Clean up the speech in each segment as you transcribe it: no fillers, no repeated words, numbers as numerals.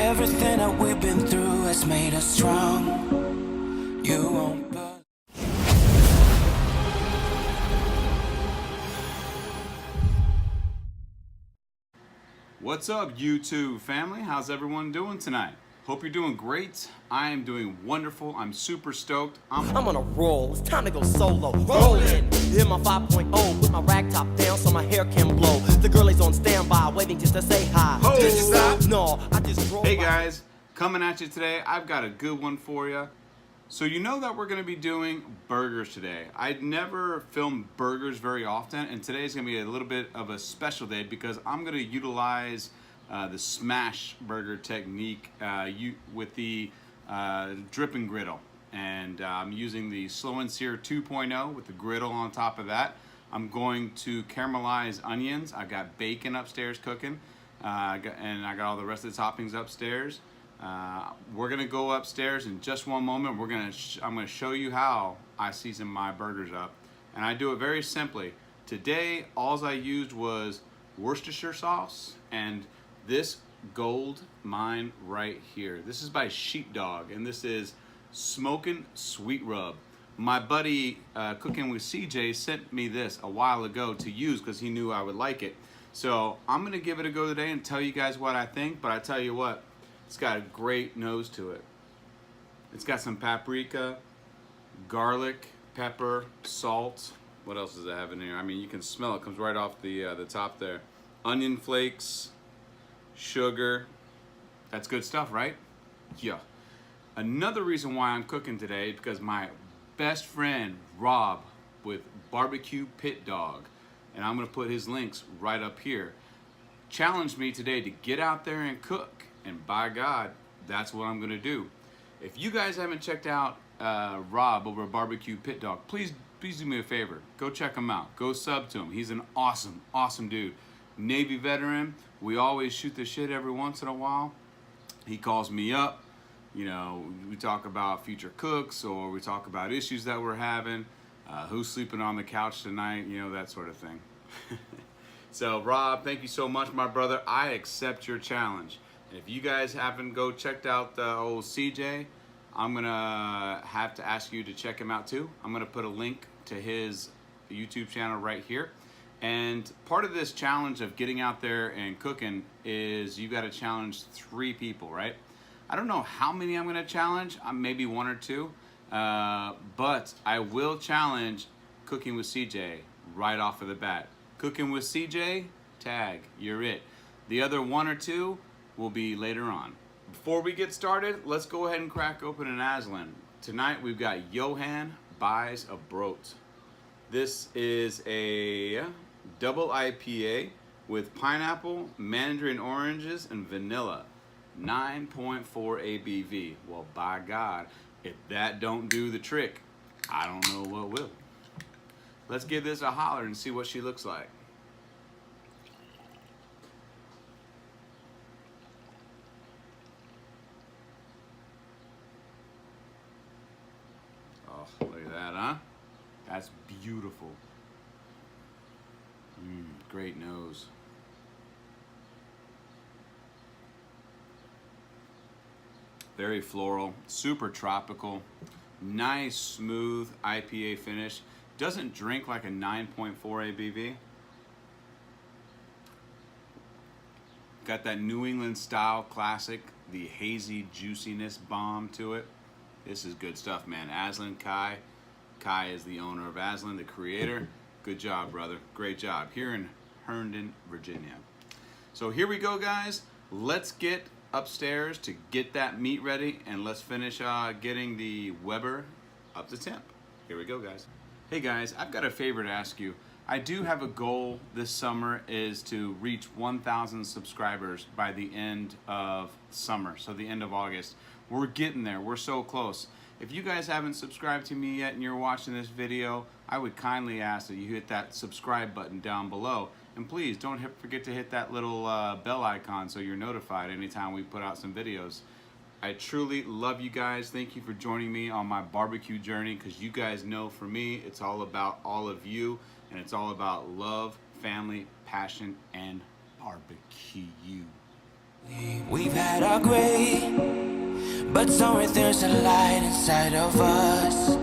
Everything that we've been through has made us strong. You won't believe. What's up, YouTube family? How's everyone doing tonight? Hope you're doing great. I am doing wonderful. I'm super stoked. I'm on a roll. It's time to go solo. Rollin'. Hit my 5.0. Put my rag top down so my hair can blow. The girl is on standby, waiting just to say hi. Ho! Did you stop? No, I just drove. Hey guys, coming at you today. I've got a good one for you. So you know that we're going to be doing burgers today. I'd never filmed burgers very often, and today's going to be a little bit of a special day because I'm going to utilize the smash burger technique with the dripping griddle. And I'm using the Slow and Sear 2.0 with the griddle on top of that. I'm going to caramelize onions. I got bacon upstairs cooking, and I got all the rest of the toppings upstairs. We're gonna go upstairs in just one moment. I'm gonna show you how I season my burgers up, and I do it very simply. Today, all I used was Worcestershire sauce and this gold mine right here. This is by Sheepdog, and this is Smokin' Sweet Rub. My buddy Cooking with CJ sent me this a while ago to use because he knew I would like it. So I'm gonna give it a go today and tell you guys what I think. But I tell you what, it's got a great nose to it. It's got some paprika, garlic, pepper, salt. What else does it have in here? I mean, you can smell it. Comes right off the top there. Onion flakes, sugar. That's good stuff, right? Yeah. Another reason why I'm cooking today is because my best friend Rob with BBQ Pit Dog, and I'm gonna put his links right up here, challenged me today to get out there and cook. And by God, that's what I'm gonna do. If you guys haven't checked out Rob over at BBQ Pit Dog, please do me a favor. Go check him out. Go sub to him. He's an awesome dude. Navy veteran. We always shoot the shit every once in a while. He calls me up. You know, we talk about future cooks, or we talk about issues that we're having. Who's sleeping on the couch tonight? You know, that sort of thing. So Rob, thank you so much, my brother. I accept your challenge. And if you guys haven't checked out the old CJ, I'm gonna have to ask you to check him out too. I'm gonna put a link to his YouTube channel right here. And part of this challenge of getting out there and cooking is you gotta challenge 3 people, right? I don't know how many I'm gonna challenge, maybe 1 or 2, but I will challenge Cooking with CJ right off of the bat. Cooking with CJ, tag, you're it. The other 1 or 2 will be later on. Before we get started, let's go ahead and crack open an Aslan. Tonight we've got Johan Buys a Brood. This is a double IPA with pineapple, mandarin oranges, and vanilla. 9.4 ABV. Well, by God, if that don't do the trick, I don't know what will. Let's give this a holler and see what she looks like. Oh, look at that, huh? That's beautiful. Great nose. Very floral, super tropical, nice smooth IPA finish. Doesn't drink like a 9.4 ABV. Got that New England style classic, the hazy juiciness bomb to it. This is good stuff, man. Aslan Kai. Kai is the owner of Aslan, the creator. Good job, brother. Great job. Here in Herndon, Virginia. So here we go, guys. Let's get upstairs to get that meat ready, and let's finish getting the Weber up to temp. Here we go, guys. Hey guys, I've got a favor to ask you. I do have a goal this summer is to reach 1,000 subscribers by the end of summer, so the end of August. We're getting there, we're so close. If you guys haven't subscribed to me yet and you're watching this video, I would kindly ask that you hit that subscribe button down below. And please don't forget to hit that little bell icon so you're notified anytime we put out some videos. I truly love you guys. Thank you for joining me on my barbecue journey, because you guys know for me, it's all about all of you, and it's all about love, family, passion, and barbecue. We've had our gray, but somewhere there's a light inside of us.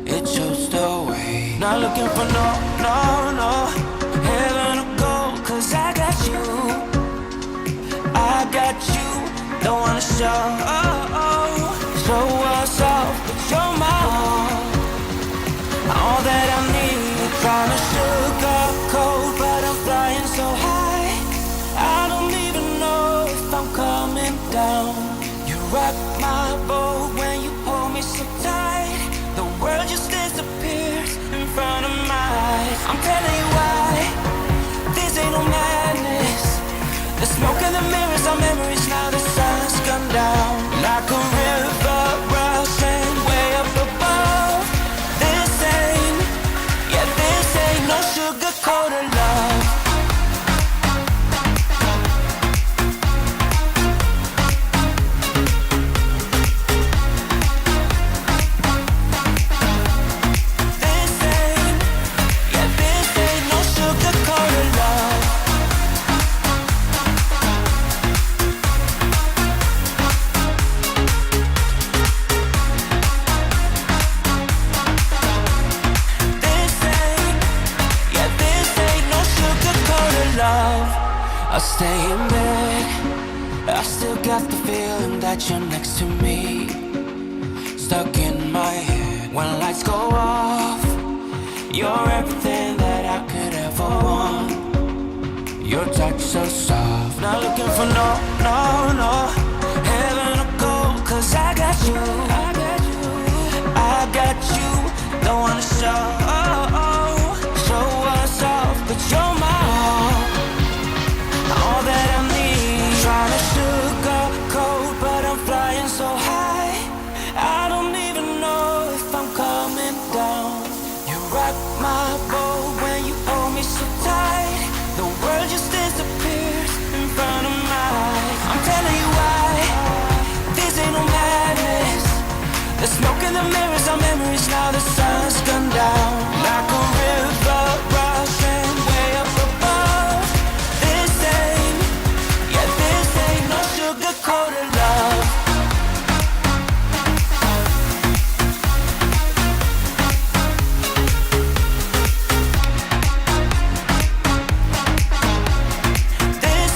It shows the way. Not looking for no heaven or gold, 'cause I got you. I got you. Don't wanna show us off, but you're my all that I need. Trying to sugarcoat, but I'm flying so high. I don't even know if I'm coming down. You rock my boat when you hold me so tight. The world just disappears in front of my eyes. I'm telling you why, this ain't no madness. The smoke in the mirrors are memories, now the sun's gone down. Like a river rushing way up above. This ain't no sugar-coated love. I stay in bed, I still got the feeling that you're next to me. Stuck in my head when lights go off. You're everything that I could ever want. Your touch so soft. Not looking for no heaven or gold, 'cause I got you. I got you. Don't wanna show us off, but you're my all that I need. Trying to sugarcoat, but I'm flying so high. I don't even know if I'm coming down. You rock my boat when you hold me so tight. The world just disappears in front of my eyes. I'm telling you why, this ain't no madness. The smoke in the mirrors are memories, now the sun's gone down. Like a river rushing way up above. This ain't no sugar-coated love. This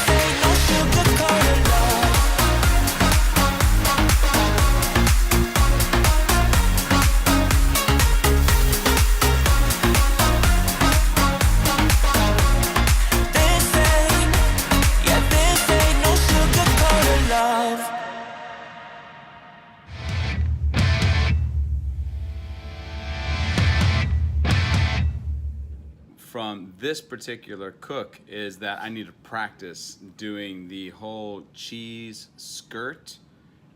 ain't no sugar-coated love. This ain't no sugar-coated love. From this particular cook is that I need to practice doing the whole cheese skirt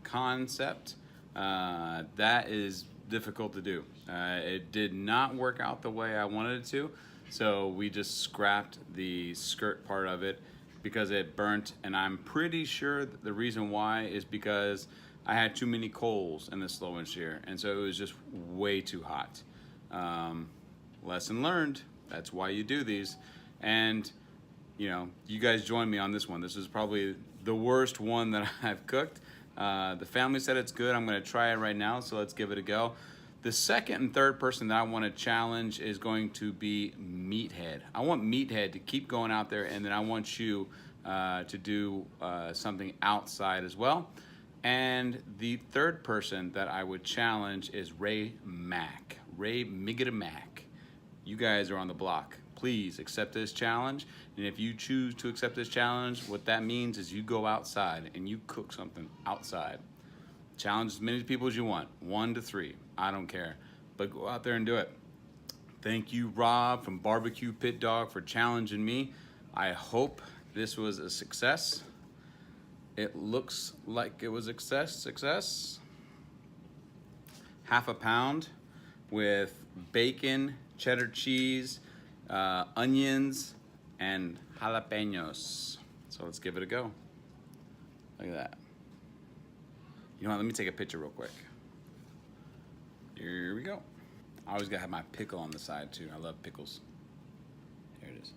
concept. That is difficult to do. It did not work out the way I wanted it to, so we just scrapped the skirt part of it because it burnt, and I'm pretty sure that the reason why is because I had too many coals in the slow and shear, and so it was just way too hot. Lesson learned. That's why you do these. And you know, you guys join me on this one. This is probably the worst one that I've cooked. The family said it's good. I'm gonna try it right now, so let's give it a go. The second and third person that I want to challenge is going to be MeatHead. I want MeatHead to keep going out there, and then I want you to do something outside as well. And the third person that I would challenge is Mack. Mack. You guys are on the block. Please accept this challenge. And if you choose to accept this challenge, what that means is you go outside and you cook something outside. Challenge as many people as you want, 1 to 3, I don't care. But go out there and do it. Thank you, Rob from BBQ Pit Dog, for challenging me. I hope this was a success. It looks like it was a success. Half a pound with bacon, cheddar cheese, onions, and jalapenos. So let's give it a go. Look at that. You know what, let me take a picture real quick. Here we go. I always gotta have my pickle on the side too. I love pickles. Here it is.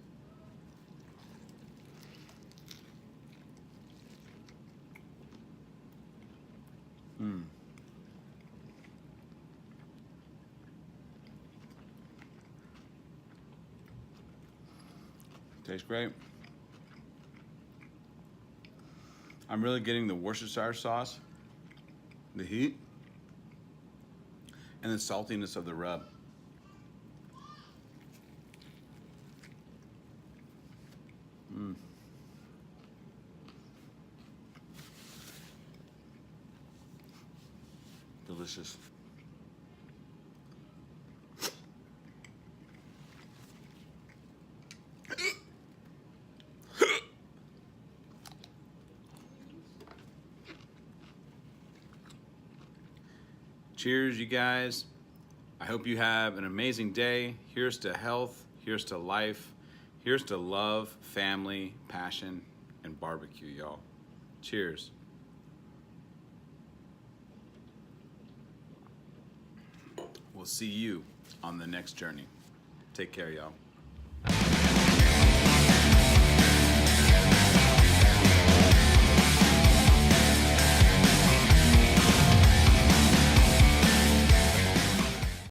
Tastes great. I'm really getting the Worcestershire sauce, the heat, and the saltiness of the rub. Delicious. Cheers, you guys. I hope you have an amazing day. Here's to health, here's to life, here's to love, family, passion, and barbecue, y'all. Cheers. We'll see you on the next journey. Take care, y'all.